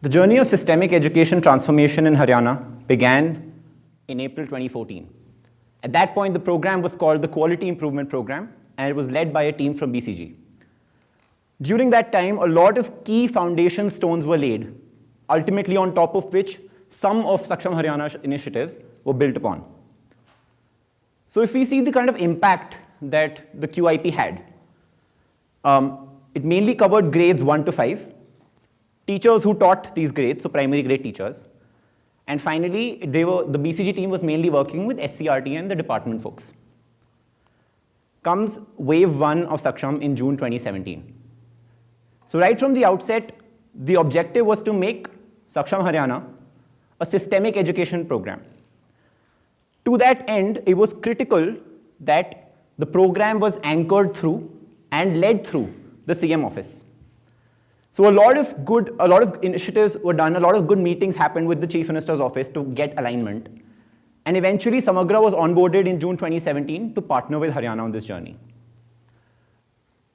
The journey of systemic education transformation in Haryana began in April 2014. At that point, the program was called the Quality Improvement Program, and it was led by a team from BCG. During that time, a lot of key foundation stones were laid, ultimately on top of which some of Saksham Haryana initiatives were built upon. So if we see the kind of impact that the QIP had, it mainly covered grades 1 to 5, teachers who taught these grades, so primary grade teachers, and finally, the BCG team was mainly working with SCRT and the department folks. Comes wave 1 of Saksham in June 2017. So right from the outset, the objective was to make Saksham Haryana a systemic education program. To that end, it was critical that the program was anchored through and led through the CM office. So a lot of initiatives were done, a lot of good meetings happened with the Chief Minister's office to get alignment. And eventually, Samagra was onboarded in June 2017 to partner with Haryana on this journey.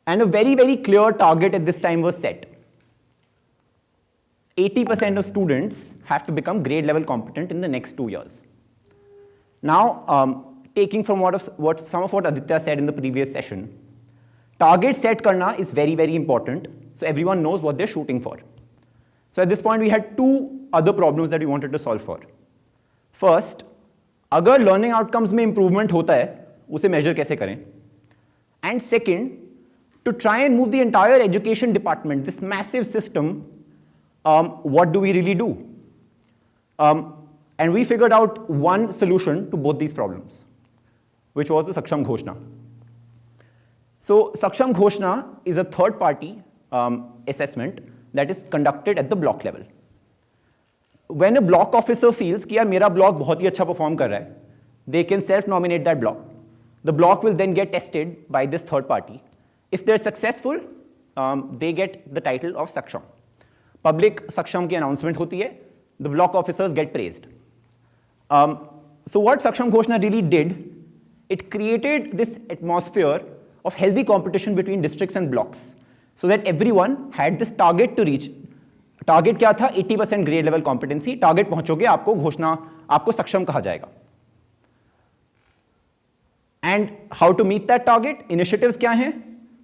And a very, very clear target at this time was set. 80% of students have to become grade level competent in the next 2 years. Now, taking from some of what Aditya said in the previous session, target set karna is very, very important, so everyone knows what they're shooting for. So at this point, we had 2 other problems that we wanted to solve for. First, अगर learning outcomes में improvement होता है, उसे measure कैसे करें? And second, to try and move the entire education department, this massive system, what do we really do? And we figured out one solution to both these problems, which was the Saksham Ghoshna. So Saksham Ghoshna is a third-party assessment that is conducted at the block level. When a block officer feels कि यार मेरा block बहुत ही अच्छा perform कर रहा है, they can self-nominate that block. The block will then get tested by this third party. If they're successful, they get the title of Saksham. Public Saksham की announcement होती है, the block officers get praised. So what Saksham Ghoshna really did, it created this atmosphere of healthy competition between districts and blocks, so that everyone had this target to reach. Target क्या था? 80% grade level competency. Target पहुंचोगे आपको घोषणा, आपको सक्षम कहा जाएगा. And how to meet that target? Initiatives क्या हैं?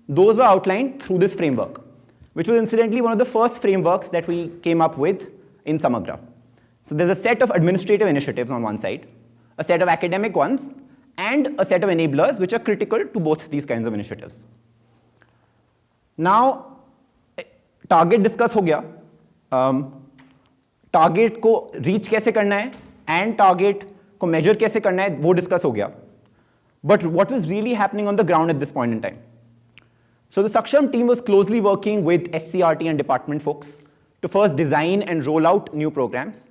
Those were outlined through this framework, which was incidentally one of the first frameworks that we came up with in Samagra. So there's a set of administrative initiatives on one side, a set of academic ones, and a set of enablers which are critical to both these kinds of initiatives. Now, target discuss हो गया, target को reach कैसे करना है, and target को measure कैसे करना है, वो discuss हो गया. But what was really happening on the ground at this point in time? So the Saksham team was closely working with SCRT and department folks to first design and roll out new programs.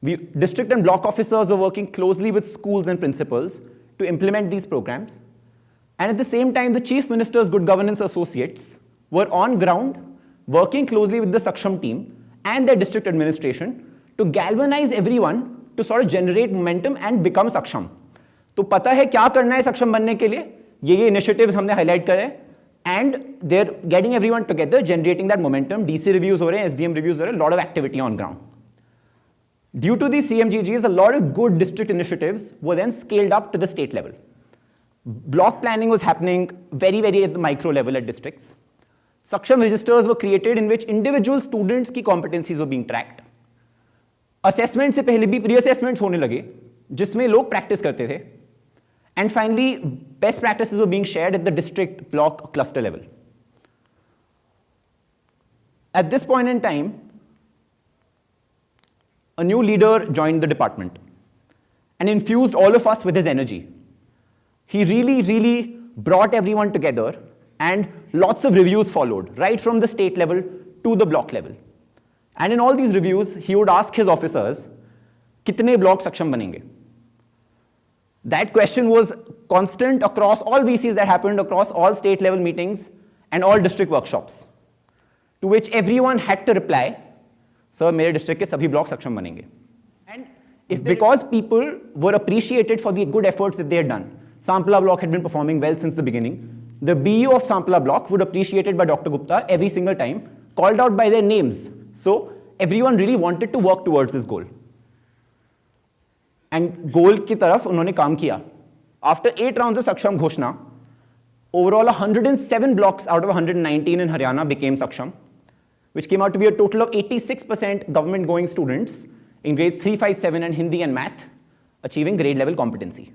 District and block officers were working closely with schools and principals to implement these programs. And at the same time, the Chief Minister's Good Governance Associates were on ground working closely with the Saksham team and their district administration to galvanize everyone to sort of generate momentum and become Saksham. तो पता है क्या करना है सक्षम बनने के लिए, ये initiatives हमने highlight करे, and they're getting everyone together, generating that momentum. DC reviews हो रहे हैं, SDM reviews हो रहे हैं, a lot of activity on ground. Due to these CMGGs, a lot of good district initiatives were then scaled up to the state level. Block planning was happening very, very at the micro level at districts. Saksham registers were created in which individual students की competencies were being tracked. Assessment से पहले भी pre-assessments होने लगे, जिसमें लोग practice करते थे. And finally, best practices were being shared at the district, block, cluster level. At this point in time, a new leader joined the department and infused all of us with his energy. He really, really brought everyone together, and lots of reviews followed, right from the state level to the block level. And in all these reviews, he would ask his officers, कितने block सक्षम बनेंगे? That question was constant across all VCs that happened, across all state level meetings and all district workshops, to which everyone had to reply, sir, मेरे district के सभी blocks सक्षम बनेंगे. And because people were appreciated for the good efforts that they had done, Sampla block had been performing well since the beginning. The BU of Sampla block would appreciated by Dr. Gupta every single time, called out by their names. So everyone really wanted to work towards this goal. And goal की तरफ उन्होंने काम किया. After 8 rounds of Saksham Ghoshna, overall 107 blocks out of 119 in Haryana became Saksham, which came out to be a total of 86% government-going students in grades 3, 5, 7 and Hindi and Math achieving grade-level competency.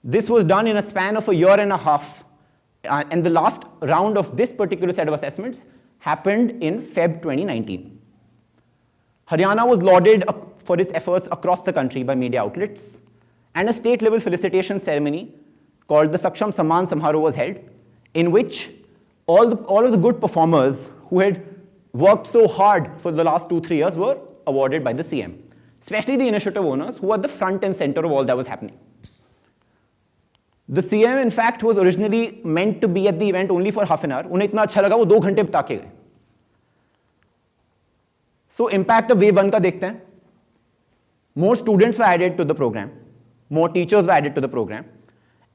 This was done in a span of a year and a half, and the last round of this particular set of assessments happened in Feb 2019. Haryana was lauded for its efforts across the country by media outlets, and a state-level felicitation ceremony called the Saksham Samman Samharoh was held, in which all of the good performers who had worked so hard for the last 2-3 years were awarded by the CM, especially the initiative owners who were at the front and center of all that was happening. The CM, in fact, was originally meant to be at the event only for half an hour. उन्हें इतना अच्छा लगा वो 2 घंटे बिता के गए. So impact of wave 1 का देखते हैं. More students were added to the program. More teachers were added to the program.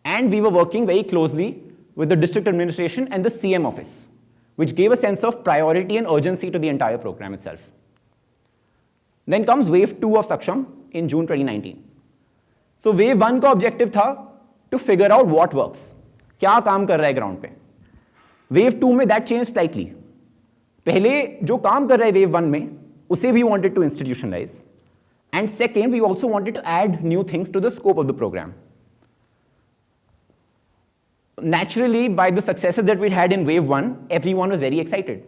And we were working very closely with the district administration and the CM office, which gave a sense of priority and urgency to the entire program itself. Then comes wave 2 of Saksham in June 2019. So wave 1 का objective था to figure out what works. क्या काम कर रहा है ground पे. Wave 2 में that changed slightly. पहले जो काम कर रहा है wave 1 में, उसे we wanted to institutionalize. And second, we also wanted to add new things to the scope of the program. Naturally, by the successes that we had in wave 1, everyone was very excited.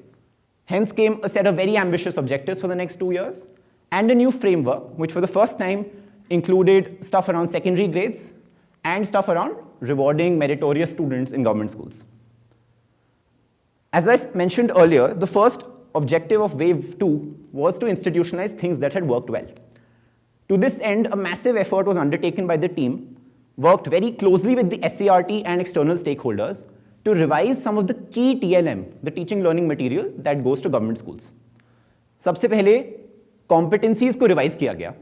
Hence came a set of very ambitious objectives for the next 2 years, and a new framework, which for the first time included stuff around secondary grades and stuff around rewarding meritorious students in government schools. As I mentioned earlier, the first objective of wave 2 was to institutionalize things that had worked well. To this end, a massive effort was undertaken by the team, worked very closely with the SCRT and external stakeholders to revise some of the key TLM, the teaching learning material that goes to government schools. सबसे पहले competencies को revise किया गया.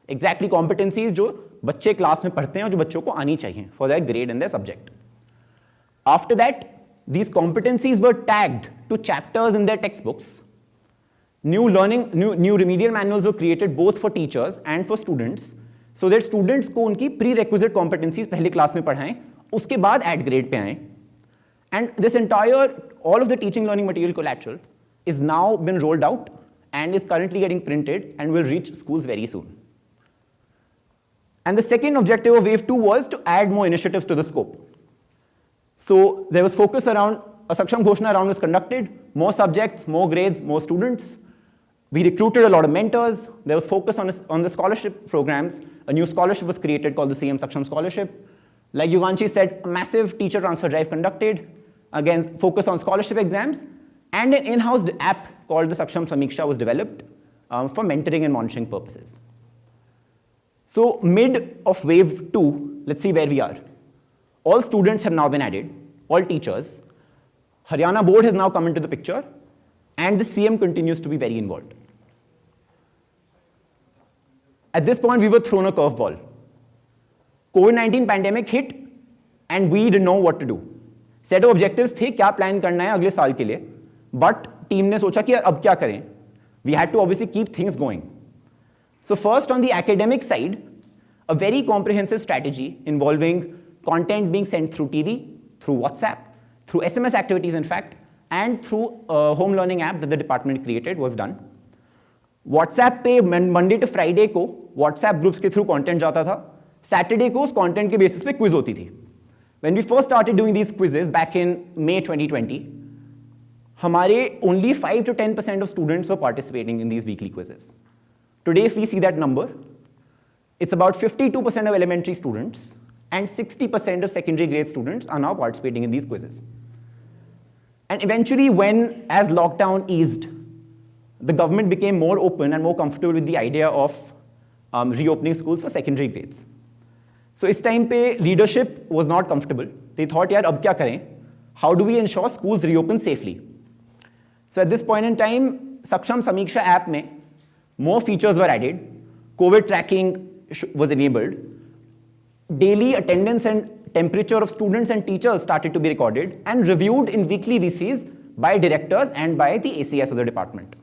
Exactly competencies जो बच्चे class में पढ़ते हैं और जो बच्चों को आनी चाहिए for their grade and their subject. After that, these competencies were tagged to chapters in their textbooks. New remedial manuals were created both for teachers and for students, so that students को उनकी prerequisite competencies पहले class में पढ़ाएं, उसके बाद at grade पे आएं. And this all of the teaching learning material collateral is now been rolled out and is currently getting printed and will reach schools very soon. And the second objective of wave 2 was to add more initiatives to the scope. So there was focus around, a Saksham Ghoshna round was conducted, more subjects, more grades, more students. We recruited a lot of mentors. There was focus on the scholarship programs. A new scholarship was created called the CM Saksham Scholarship. Like Yuganshi said, a massive teacher transfer drive conducted. Again, focus on scholarship exams. And an in-house app called the Saksham Samiksha was developed for mentoring and monitoring purposes. So mid of wave 2, let's see where we are. All students have now been added, all teachers. Haryana board has now come into the picture, and the CM continues to be very involved. At this point, we were thrown a curveball. COVID-19 pandemic hit, and we didn't know what to do. Set of objectives थे, क्या plan करना है अगले साल के लिए, but team ने सोचा कि अब क्या करें? We had to obviously keep things going. So first, on the academic side, a very comprehensive strategy involving content being sent through TV, through WhatsApp, through SMS activities, in fact, and through a home learning app that the department created was done. WhatsApp पे Monday to Friday को WhatsApp groups के through content जाता था. Saturday को उस content के basis पे quiz होती थी. When we first started doing these quizzes back in May 2020, हमारे only 5 to 10% of students were participating in these weekly quizzes. Today, if we see that number, it's about 52% of elementary students and 60% of secondary grade students are now participating in these quizzes. And eventually, as lockdown eased, the government became more open and more comfortable with the idea of reopening schools for secondary grades. So इस time पे leadership was not comfortable. They thought, यार अब क्या करें? How do we ensure schools reopen safely? So at this point in time, Saksham Samiksha app में more features were added. COVID tracking was enabled. Daily attendance and temperature of students and teachers started to be recorded and reviewed in weekly VCs by directors and by the ACS of the department.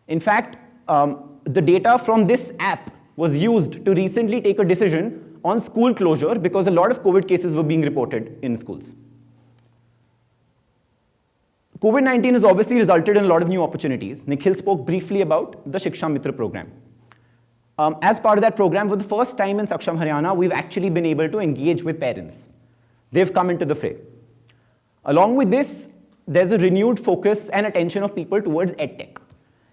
In fact, the data from this app was used to recently take a decision on school closure because a lot of COVID cases were being reported in schools. COVID-19 has obviously resulted in a lot of new opportunities. Nikhil spoke briefly about the Shiksha Mitra program. As part of that program, for the first time in Saksham Haryana, we've actually been able to engage with parents. They've come into the fray. Along with this, there's a renewed focus and attention of people towards EdTech.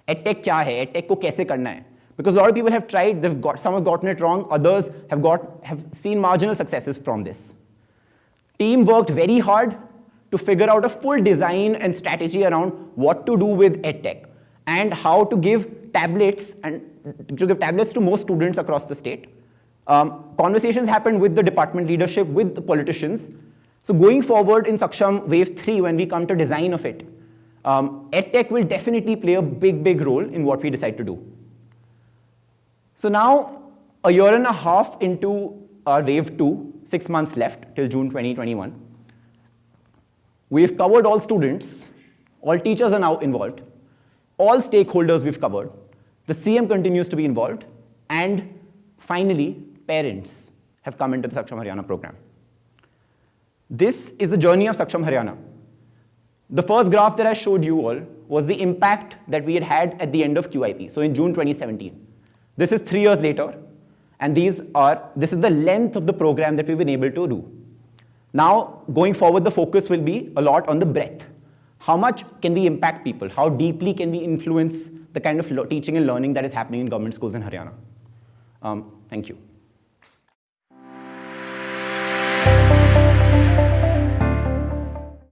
EdTech kya hai? EdTech ko kaise karna hai? Because a lot of people have tried, some have gotten it wrong, others have seen marginal successes from this. Team worked very hard to figure out a full design and strategy around what to do with EdTech and how to give tablets to most students across the state. Conversations happened with the department leadership, with the politicians. So going forward in Saksham Wave 3, when we come to design of it, EdTech will definitely play a big role in what we decide to do. So now, a year and a half into our Wave 2, 6 months left till June 2021, we've covered all students, all teachers are now involved, all stakeholders we've covered, the CM continues to be involved, and finally, parents have come into the Saksham Haryana program. This is the journey of Saksham Haryana. The first graph that I showed you all was the impact that we had at the end of QIP, so in June 2017. This is 3 years later, and this is the length of the program that we've been able to do. Now, going forward, the focus will be a lot on the breadth. How much can we impact people? How deeply can we influence the kind of teaching and learning that is happening in government schools in Haryana? Thank you.